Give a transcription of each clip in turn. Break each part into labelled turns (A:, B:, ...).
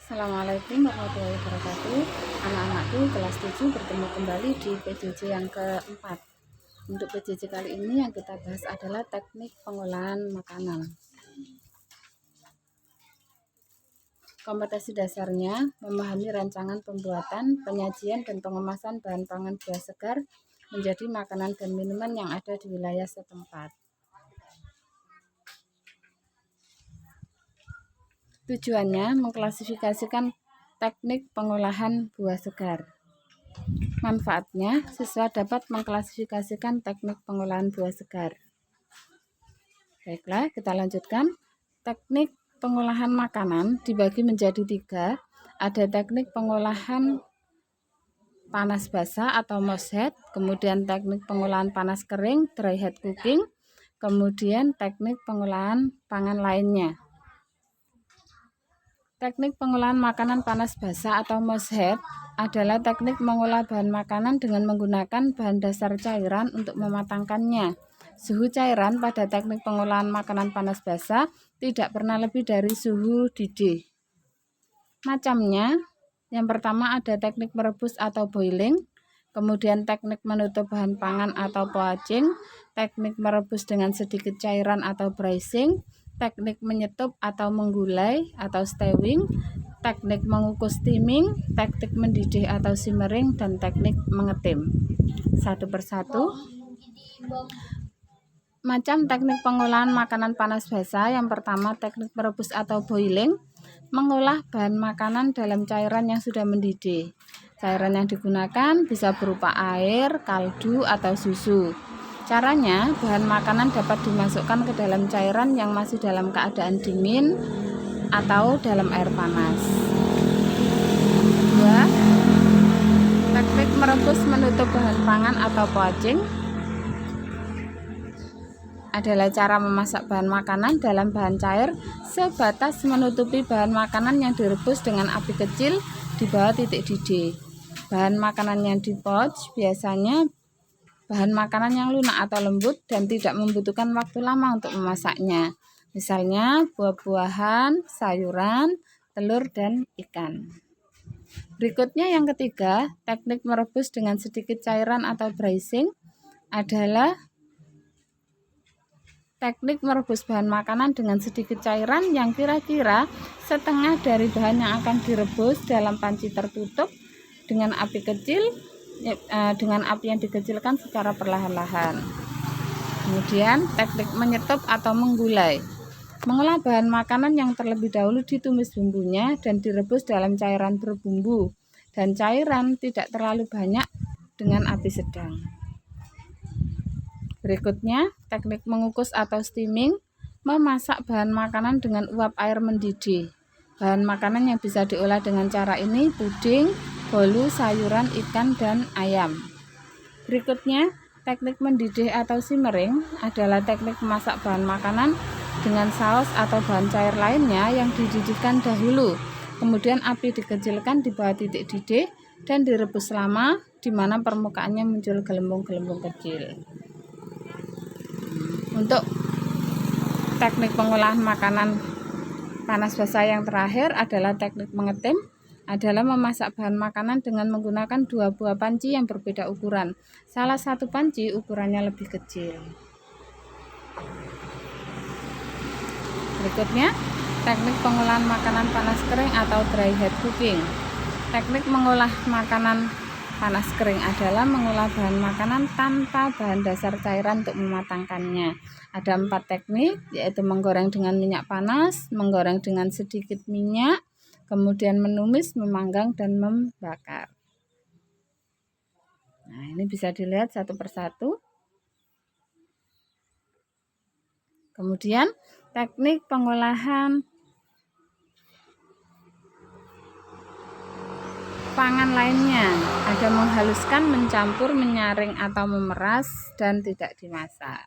A: Assalamualaikum warahmatullahi wabarakatuh. Anak-anakku kelas 7 bertemu kembali di PJJ yang keempat. Untuk PJJ kali ini yang kita bahas adalah teknik pengolahan makanan. Kompetensi dasarnya memahami rancangan pembuatan, penyajian, dan pengemasan bahan pangan buah segar menjadi makanan dan minuman yang ada di wilayah setempat. Tujuannya mengklasifikasikan teknik pengolahan buah segar. Manfaatnya, siswa dapat mengklasifikasikan teknik pengolahan buah segar. Baiklah, kita lanjutkan. Teknik pengolahan makanan dibagi menjadi 3. Ada teknik pengolahan panas basah atau MOSHED, kemudian teknik pengolahan panas kering, dry heat cooking, kemudian teknik pengolahan pangan lainnya. Teknik pengolahan makanan panas basah atau MOSHED adalah teknik mengolah bahan makanan dengan menggunakan bahan dasar cairan untuk mematangkannya. Suhu cairan pada teknik pengolahan makanan panas basah tidak pernah lebih dari suhu didih. Macamnya, yang pertama ada teknik merebus atau boiling, kemudian teknik menutup bahan pangan atau poaching, teknik merebus dengan sedikit cairan atau braising, teknik menyetup atau menggulai atau stewing, teknik mengukus steaming, teknik mendidih atau simmering, dan teknik mengetim. Satu persatu. Macam teknik pengolahan makanan panas basah, yang pertama teknik merebus atau boiling, mengolah bahan makanan dalam cairan yang sudah mendidih. Cairan yang digunakan bisa berupa air, kaldu, atau susu. Caranya, bahan makanan dapat dimasukkan ke dalam cairan yang masih dalam keadaan dingin atau dalam air panas. 2. Teknik merebus menutup bahan pangan atau poaching adalah cara memasak bahan makanan dalam bahan cair sebatas menutupi bahan makanan yang direbus dengan api kecil di bawah titik didih. Bahan makanan yang dipoach biasanya bahan makanan yang lunak atau lembut dan tidak membutuhkan waktu lama untuk memasaknya. Misalnya buah-buahan, sayuran, telur, dan ikan. Berikutnya yang ketiga, teknik merebus dengan sedikit cairan atau braising adalah teknik merebus bahan makanan dengan sedikit cairan yang kira-kira setengah dari bahan yang akan direbus dalam panci tertutup dengan api kecil, dengan api yang dikecilkan secara perlahan-lahan. Kemudian teknik menyetup atau menggulai, mengolah bahan makanan yang terlebih dahulu ditumis bumbunya dan direbus dalam cairan berbumbu dan cairan tidak terlalu banyak dengan api sedang. Berikutnya teknik mengukus atau steaming, memasak bahan makanan dengan uap air mendidih. Bahan makanan yang bisa diolah dengan cara ini puding, bolu, sayuran, ikan, dan ayam. Berikutnya, teknik mendidih atau simmering adalah teknik memasak bahan makanan dengan saus atau bahan cair lainnya yang dididihkan dahulu. Kemudian api dikecilkan di bawah titik didih dan direbus lama di mana permukaannya muncul gelembung-gelembung kecil. Untuk teknik pengolahan makanan panas basah yang terakhir adalah teknik mengetim, adalah memasak bahan makanan dengan menggunakan 2 buah panci yang berbeda ukuran. Salah satu panci ukurannya lebih kecil. Berikutnya, teknik pengolahan makanan panas kering atau dry heat cooking. Teknik mengolah makanan panas kering adalah mengolah bahan makanan tanpa bahan dasar cairan untuk mematangkannya. Ada 4 teknik, yaitu menggoreng dengan minyak panas, menggoreng dengan sedikit minyak, kemudian menumis, memanggang, dan membakar. Nah, ini bisa dilihat satu persatu. Kemudian teknik pengolahan pangan lainnya, ada menghaluskan, mencampur, menyaring, atau memeras, dan tidak dimasak.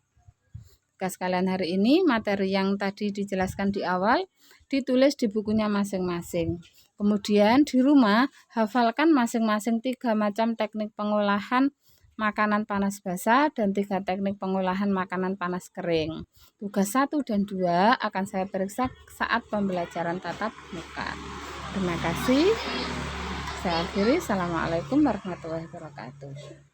A: Tugas kalian hari ini, materi yang tadi dijelaskan di awal, ditulis di bukunya masing-masing. Kemudian di rumah, hafalkan masing-masing 3 macam teknik pengolahan makanan panas basah dan 3 teknik pengolahan makanan panas kering. Tugas 1 dan 2 akan saya periksa saat pembelajaran tatap muka. Terima kasih. Saya akhiri. Assalamualaikum warahmatullahi wabarakatuh.